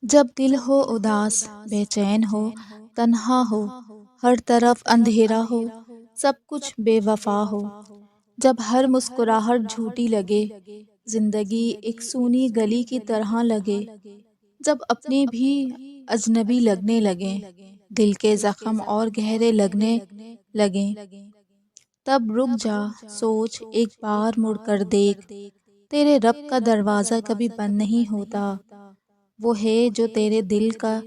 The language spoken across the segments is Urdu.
جب دل ہو اداس، بے چین ہو، تنہا ہو، ہر طرف اندھیرا ہو، سب کچھ بے وفا ہو، جب ہر مسکراہٹ جھوٹی لگے، زندگی ایک سونی گلی کی طرح لگے، جب اپنے بھی اجنبی لگنے لگیں، دل کے زخم اور گہرے لگنے لگیں، تب رک جا، سوچ ایک بار مڑ کر دیکھ، تیرے رب کا دروازہ کبھی بند نہیں ہوتا۔ وہ ہے جو تیرے دل کا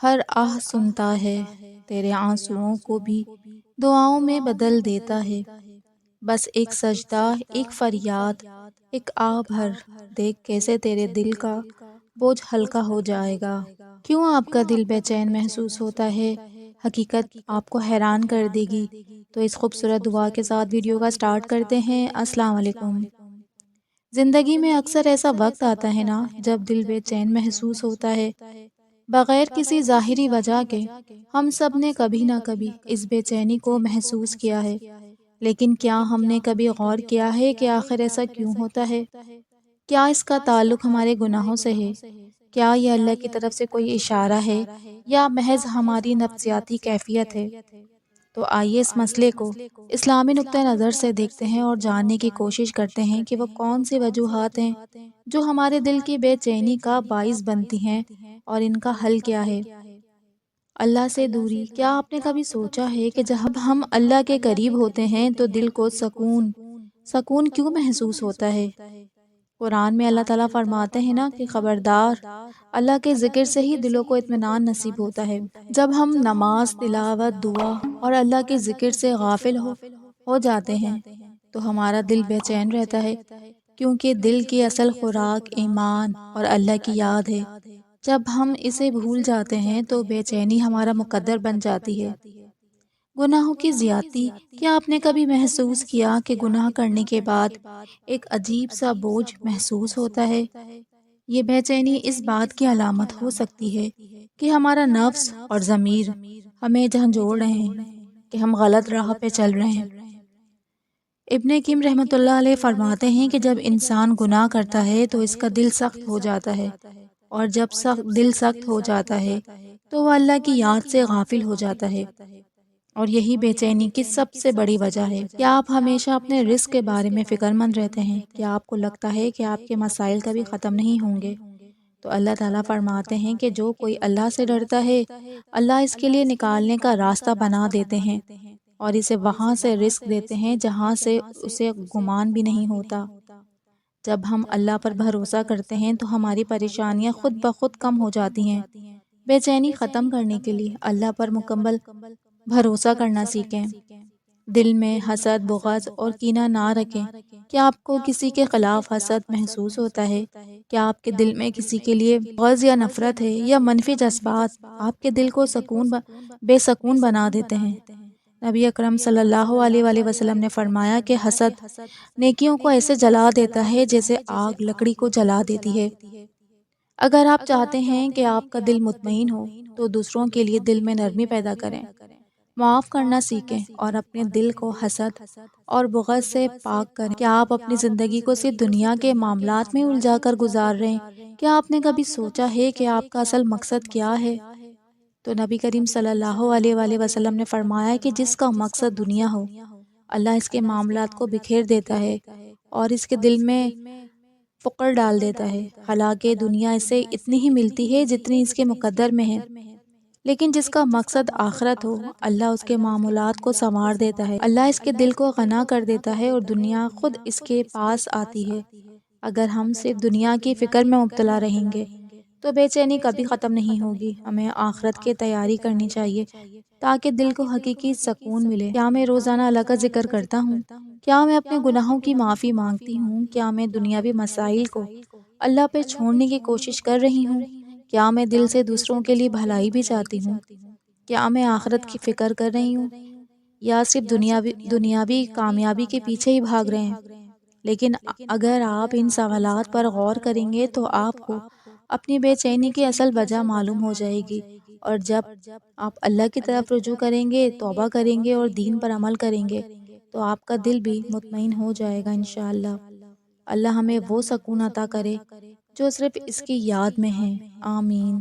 ہر آہ سنتا ہے، تیرے آنسوؤں کو بھی دعاؤں میں بدل دیتا ہے۔ بس ایک سجدہ، ایک فریاد، ایک آہ بھر، دیکھ کیسے تیرے دل کا بوجھ ہلکا ہو جائے گا۔ کیوں آپ کا دل بے چین محسوس ہوتا ہے؟ حقیقت آپ کو حیران کر دے گی۔ تو اس خوبصورت دعا کے ساتھ ویڈیو کا سٹارٹ کرتے ہیں۔ السلام علیکم۔ زندگی میں اکثر ایسا وقت آتا ہے نا جب دل بے چین محسوس ہوتا ہے، بغیر کسی ظاہری وجہ کے۔ ہم سب نے کبھی نہ کبھی اس بے چینی کو محسوس کیا ہے، لیکن کیا ہم نے کبھی غور کیا ہے کہ آخر ایسا کیوں ہوتا ہے؟ کیا اس کا تعلق ہمارے گناہوں سے ہے؟ کیا یہ اللہ کی طرف سے کوئی اشارہ ہے یا محض ہماری نفسیاتی کیفیت ہے؟ تو آئیے اس مسئلے کو اسلامی نقطہ نظر سے دیکھتے ہیں اور جاننے کی کوشش کرتے ہیں کہ وہ کون سی وجوہات ہیں جو ہمارے دل کی بے چینی کا باعث بنتی ہیں اور ان کا حل کیا ہے۔ اللہ سے دوری۔ کیا آپ نے کبھی سوچا ہے کہ جب ہم اللہ کے قریب ہوتے ہیں تو دل کو سکون کیوں محسوس ہوتا ہے؟ قرآن میں اللہ تعالیٰ فرماتے ہیں نا کہ خبردار، اللہ کے ذکر سے ہی دلوں کو اطمینان نصیب ہوتا ہے۔ جب ہم نماز، تلاوت، دعا اور اللہ کے ذکر سے غافل ہو جاتے ہیں تو ہمارا دل بے چین رہتا ہے، کیونکہ دل کی اصل خوراک ایمان اور اللہ کی یاد ہے۔ جب ہم اسے بھول جاتے ہیں تو بے چینی ہمارا مقدر بن جاتی ہے۔ گناہوں کی زیادتی۔ کیا آپ نے کبھی محسوس کیا کہ گناہ کرنے کے بعد ایک عجیب سا بوجھ محسوس ہوتا ہے؟ یہ بے چینی اس بات کی علامت ہو سکتی ہے کہ ہمارا نفس اور ضمیر ہمیں جھنجھوڑ رہے ہیں کہ ہم غلط راہ پہ چل رہے ہیں۔ ابن قیم رحمۃ اللہ علیہ فرماتے ہیں کہ جب انسان گناہ کرتا ہے تو اس کا دل سخت ہو جاتا ہے، اور جب دل سخت ہو جاتا ہے تو وہ اللہ کی یاد سے غافل ہو جاتا ہے، اور یہی بے چینی کی سب سے بڑی وجہ ہے۔ کیا آپ ہمیشہ اپنے رزق کے بارے میں فکر مند رہتے ہیں؟ کیا آپ کو لگتا ہے کہ آپ کے مسائل کبھی ختم نہیں ہوں گے؟ تو اللہ تعالیٰ فرماتے ہیں کہ جو کوئی اللہ سے ڈرتا ہے، اللہ اس کے لیے نکالنے کا راستہ بنا دیتے ہیں اور اسے وہاں سے رزق دیتے ہیں جہاں سے اسے گمان بھی نہیں ہوتا۔ جب ہم اللہ پر بھروسہ کرتے ہیں تو ہماری پریشانیاں خود بخود کم ہو جاتی ہیں۔ بے چینی ختم کرنے کے لیے اللہ پر مکمل بھروسہ کرنا سیکھیں۔ دل میں حسد، بغض اور کینہ نہ رکھیں۔ کیا آپ کو کسی کے خلاف حسد محسوس ہوتا ہے؟ کیا آپ کے دل میں کسی کے لیے بغض یا نفرت ہے یا منفی جذبات آپ کے دل کو بے سکون بنا دیتے ہیں؟ نبی اکرم صلی اللہ علیہ وآلہ وسلم نے فرمایا کہ حسد نیکیوں کو ایسے جلا دیتا ہے جیسے آگ لکڑی کو جلا دیتی ہے۔ اگر آپ چاہتے ہیں کہ آپ کا دل مطمئن ہو تو دوسروں کے لیے دل میں نرمی پیدا کریں، معاف کرنا سیکھیں اور اپنے دل کو حسد اور بغض سے پاک کریں۔ کیا آپ اپنی زندگی کو صرف دنیا کے معاملات میں الجھا کر گزار رہے ہیں؟ کیا آپ نے کبھی سوچا ہے کہ آپ کا اصل مقصد کیا ہے؟ تو نبی کریم صلی اللہ علیہ وآلہ وسلم نے فرمایا کہ جس کا مقصد دنیا ہو، اللہ اس کے معاملات کو بکھیر دیتا ہے اور اس کے دل میں فقر ڈال دیتا ہے۔ حالانکہ دنیا اسے اتنی ہی ملتی ہے جتنی اس کے مقدر میں ہے، لیکن جس کا مقصد آخرت ہو، اللہ اس کے معاملات کو سنوار دیتا ہے۔ اللہ اس کے دل کو غنا کر دیتا ہے اور دنیا خود اس کے پاس آتی ہے۔ اگر ہم صرف دنیا کی فکر میں مبتلا رہیں گے تو بے چینی کبھی ختم نہیں ہوگی۔ ہمیں آخرت کی تیاری کرنی چاہیے تاکہ دل کو حقیقی سکون ملے۔ کیا میں روزانہ اللہ کا ذکر کرتا ہوں؟ کیا میں اپنے گناہوں کی معافی مانگتی ہوں؟ کیا میں دنیاوی مسائل کو اللہ پہ چھوڑنے کی کوشش کر رہی ہوں؟ کیا میں دل سے دوسروں کے لیے بھلائی بھی چاہتی ہوں؟ کیا میں آخرت کی فکر کر رہی ہوں یا صرف دنیاوی کامیابی کے پیچھے ہی بھاگ رہے ہیں؟ لیکن اگر آپ ان سوالات پر غور کریں گے تو آپ کو اپنی بے چینی کی اصل وجہ معلوم ہو جائے گی، اور جب آپ اللہ کی طرف رجوع کریں گے، توبہ کریں گے اور دین پر عمل کریں گے تو آپ کا دل بھی مطمئن ہو جائے گا انشاءاللہ۔ اللہ ہمیں وہ سکون عطا کرے جو صرف اس کی یاد میں ہے۔ آمین۔